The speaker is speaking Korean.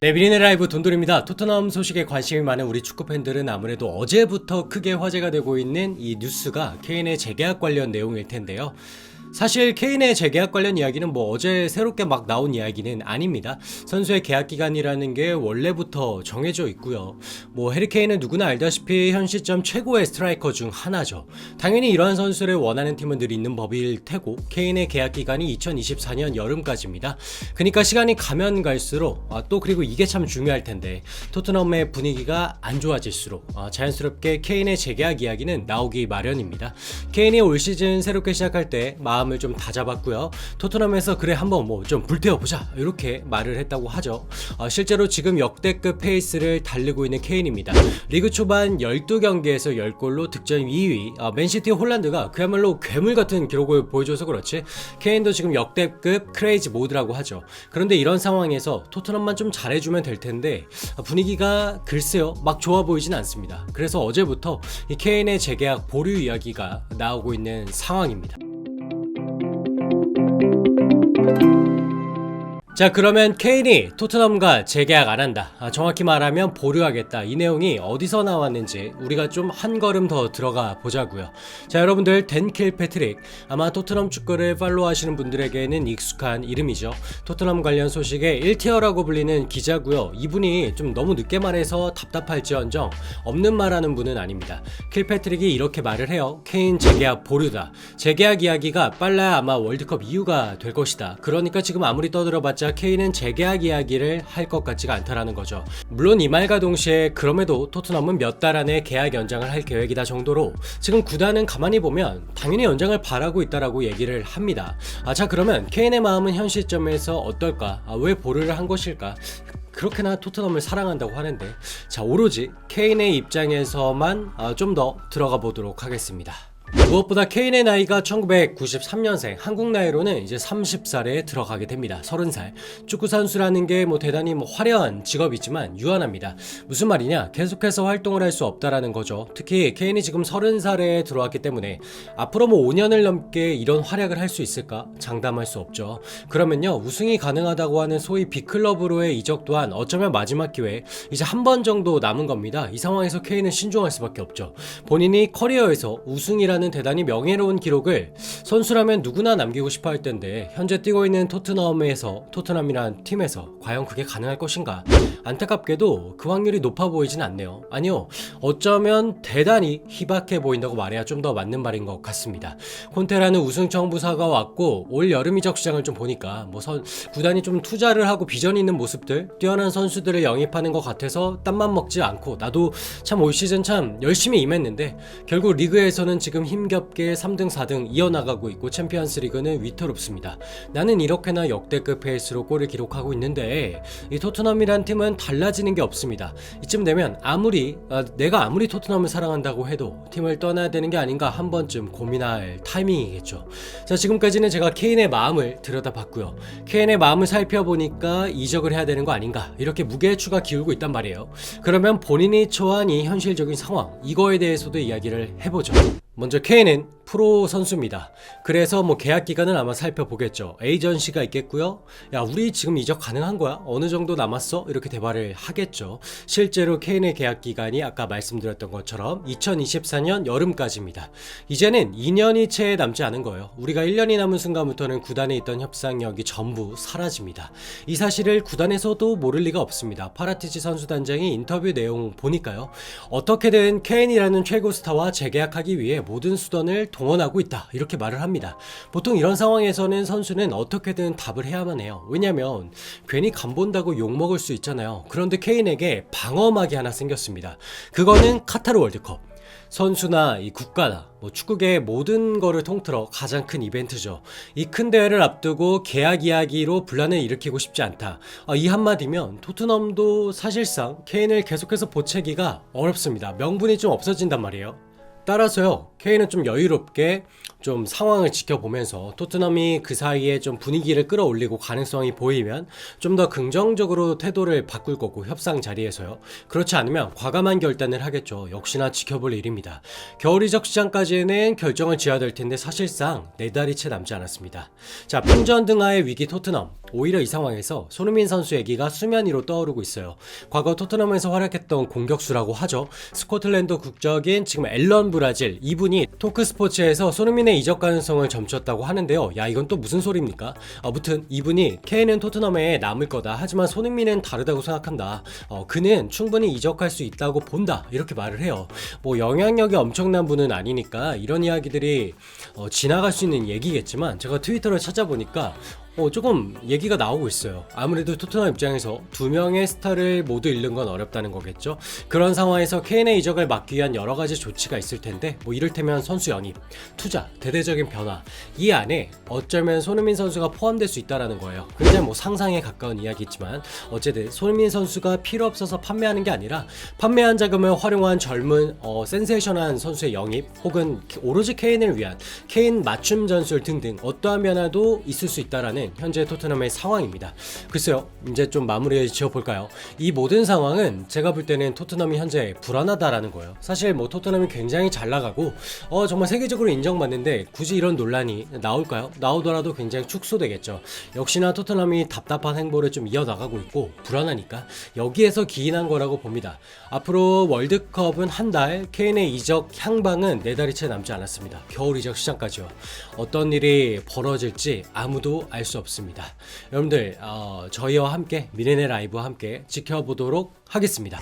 네, 비리네 라이브 돈돌입니다. 토트넘 소식에 관심이 많은 우리 축구 팬들은 아무래도 어제부터 크게 화제가 되고 있는 이 뉴스가 케인의 재계약 관련 내용일 텐데요. 사실 케인의 재계약 관련 이야기는 어제 새롭게 막 나온 이야기는 아닙니다. 선수의 계약 기간이라는 게 원래부터 정해져 있고요. 해리 케인은 누구나 알다시피 현 시점 최고의 스트라이커 중 하나죠. 당연히 이러한 선수를 원하는 팀은 늘 있는 법일 테고, 케인의 계약 기간이 2024년 여름까지입니다. 그러니까 시간이 가면 갈수록 또 그리고 이게 참 중요할 텐데, 토트넘의 분위기가 안 좋아질수록 자연스럽게 케인의 재계약 이야기는 나오기 마련입니다. 케인이 올 시즌 새롭게 시작할 때 마음을 좀 다잡았고요. 토트넘에서 그래 한번 좀 불태워보자 이렇게 말을 했다고 하죠. 실제로 지금 역대급 페이스를 달리고 있는 케인입니다. 리그 초반 12경기에서 10골로 득점 2위, 맨시티 홀란드가 그야말로 괴물 같은 기록을 보여줘서 그렇지 케인도 지금 역대급 크레이지 모드라고 하죠. 그런데 이런 상황에서 토트넘만 좀 잘해주면 될 텐데 분위기가 글쎄요 막 좋아 보이진 않습니다. 그래서 어제부터 이 케인의 재계약 보류 이야기가 나오고 있는 상황입니다. 자, 그러면 케인이 토트넘과 재계약 안 한다, 정확히 말하면 보류하겠다, 이 내용이 어디서 나왔는지 우리가 좀 한 걸음 더 들어가 보자고요. 자, 여러분들, 댄 킬패트릭, 아마 토트넘 축구를 팔로우 하시는 분들에게는 익숙한 이름이죠. 토트넘 관련 소식의 1티어라고 불리는 기자고요. 이분이 좀 너무 늦게 말해서 답답할지언정 없는 말하는 분은 아닙니다. 킬패트릭이 이렇게 말을 해요. 케인 재계약 보류다. 재계약 이야기가 빨라야 아마 월드컵 이후가 될 것이다. 그러니까 지금 아무리 떠들어봤자 케인은 재계약 이야기를 할 것 같지가 않다라는 거죠. 물론 이 말과 동시에 그럼에도 토트넘은 몇 달 안에 계약 연장을 할 계획이다 정도로 지금 구단은 가만히 보면 당연히 연장을 바라고 있다라고 얘기를 합니다. 자, 그러면 케인의 마음은 현 시점에서 어떨까? 왜 보류를 한 것일까? 그렇게나 토트넘을 사랑한다고 하는데, 자, 오로지 케인의 입장에서만 좀 더 들어가 보도록 하겠습니다. 무엇보다 케인의 나이가 1993년생, 한국 나이로는 이제 30살에 들어가게 됩니다. 30살. 축구 선수라는 게 대단히 화려한 직업이지만 유한합니다. 무슨 말이냐? 계속해서 활동을 할 수 없다라는 거죠. 특히 케인이 지금 30살에 들어왔기 때문에 앞으로 5년을 넘게 이런 활약을 할 수 있을까? 장담할 수 없죠. 그러면요, 우승이 가능하다고 하는 소위 빅클럽으로의 이적 또한 어쩌면 마지막 기회, 이제 한 번 정도 남은 겁니다. 이 상황에서 케인은 신중할 수밖에 없죠. 본인이 커리어에서 우승이라는 대단히 명예로운 기록을 선수라면 누구나 남기고 싶어 할 텐데, 현재 뛰고 있는 토트넘이란 팀에서 과연 그게 가능할 것인가? 안타깝게도 그 확률이 높아 보이진 않네요. 아니요, 어쩌면 대단히 희박해 보인다고 말해야 좀 더 맞는 말인 것 같습니다. 콘테라는 우승 청부사가 왔고, 올 여름 이적 시장을 좀 보니까 구단이 좀 투자를 하고 비전 있는 모습들, 뛰어난 선수들을 영입하는 것 같아서 땀만 먹지 않고, 나도 참 올 시즌 참 열심히 임했는데 결국 리그에서는 지금 힘겹게 3등 4등 이어나가고 있고, 챔피언스 리그는 위태롭습니다. 나는 이렇게나 역대급 페이스로 골을 기록하고 있는데 이 토트넘이란 팀은 달라지는 게 없습니다. 이쯤 되면 내가 아무리 토트넘을 사랑한다고 해도 팀을 떠나야 되는 게 아닌가 한 번쯤 고민할 타이밍이겠죠. 자, 지금까지는 제가 케인의 마음을 들여다봤고요. 케인의 마음을 살펴보니까 이적을 해야 되는 거 아닌가, 이렇게 무게추가 기울고 있단 말이에요. 그러면 본인이 처한 이 현실적인 상황, 이거에 대해서도 이야기를 해보죠. 먼저 케인은 프로 선수입니다. 그래서 계약 기간은 아마 살펴보겠죠. 에이전시가 있겠고요. 야, 우리 지금 이적 가능한 거야? 어느 정도 남았어? 이렇게 대화를 하겠죠. 실제로 케인의 계약 기간이 아까 말씀드렸던 것처럼 2024년 여름까지입니다. 이제는 2년이 채 남지 않은 거예요. 우리가 1년이 남은 순간부터는 구단에 있던 협상력이 전부 사라집니다. 이 사실을 구단에서도 모를 리가 없습니다. 파라티치 선수단장이 인터뷰 내용 보니까요, 어떻게든 케인이라는 최고 스타와 재계약하기 위해 모든 수단을 동원하고 있다, 이렇게 말을 합니다. 보통 이런 상황에서는 선수는 어떻게든 답을 해야만 해요. 왜냐면 괜히 간본다고 욕먹을 수 있잖아요. 그런데 케인에게 방어막이 하나 생겼습니다. 그거는 카타르 월드컵. 선수나 이 국가나 축구계의 모든 거를 통틀어 가장 큰 이벤트죠. 이 큰 대회를 앞두고 계약 이야기로 분란을 일으키고 싶지 않다. 이 한마디면 토트넘도 사실상 케인을 계속해서 보채기가 어렵습니다. 명분이 좀 없어진단 말이에요. 따라서요, 케인은 좀 여유롭게 좀 상황을 지켜보면서 토트넘이 그 사이에 좀 분위기를 끌어올리고 가능성이 보이면 좀 더 긍정적으로 태도를 바꿀 거고, 협상 자리에서요. 그렇지 않으면 과감한 결단을 하겠죠. 역시나 지켜볼 일입니다. 겨울 이적 시장까지는 결정을 지어야 될 텐데 사실상 4달이 채 남지 않았습니다. 자, 풍전 등하의 위기 토트넘. 오히려 이 상황에서 손흥민 선수 얘기가 수면 위로 떠오르고 있어요. 과거 토트넘에서 활약했던 공격수라고 하죠. 스코틀랜드 국적인 지금 앨런 브라질, 이분이 토크스포츠에서 손흥민의 이적 가능성을 점쳤다고 하는데요. 야, 이건 또 무슨 소리입니까? 아무튼 이분이 케인은 토트넘에 남을 거다. 하지만 손흥민은 다르다고 생각한다. 그는 충분히 이적할 수 있다고 본다. 이렇게 말을 해요. 뭐 영향력이 엄청난 분은 아니니까 이런 이야기들이 지나갈 수 있는 얘기겠지만, 제가 트위터를 찾아보니까 조금 얘기가 나오고 있어요. 아무래도 토트넘 입장에서 2명의 스타를 모두 잃는 건 어렵다는 거겠죠. 그런 상황에서 케인의 이적을 막기 위한 여러 가지 조치가 있을 텐데, 뭐 이를테면 선수 영입, 투자, 대대적인 변화, 이 안에 어쩌면 손흥민 선수가 포함될 수 있다라는 거예요. 굉장히 뭐 상상에 가까운 이야기지만 어쨌든 손흥민 선수가 필요 없어서 판매하는 게 아니라 판매한 자금을 활용한 젊은 센세이션한 선수의 영입, 혹은 오로지 케인을 위한 케인 맞춤 전술 등등 어떠한 변화도 있을 수 있다라는 현재 토트넘의 상황입니다. 글쎄요, 이제 좀 마무리 지어볼까요? 이 모든 상황은 제가 볼 때는 토트넘이 현재 불안하다라는 거예요. 사실 뭐 토트넘이 굉장히 잘 나가고 정말 세계적으로 인정받는데 굳이 이런 논란이 나올까요? 나오더라도 굉장히 축소되겠죠. 역시나 토트넘이 답답한 행보를 좀 이어나가고 있고 불안하니까 여기에서 기인한 거라고 봅니다. 앞으로 월드컵은 한 달, 케인의 이적 향방은 4달이 채 남지 않았습니다. 겨울 이적 시장까지요. 어떤 일이 벌어질지 아무도 알 수 없습니다. 여러분들 저희와 함께 미래네 라이브와 함께 지켜보도록 하겠습니다.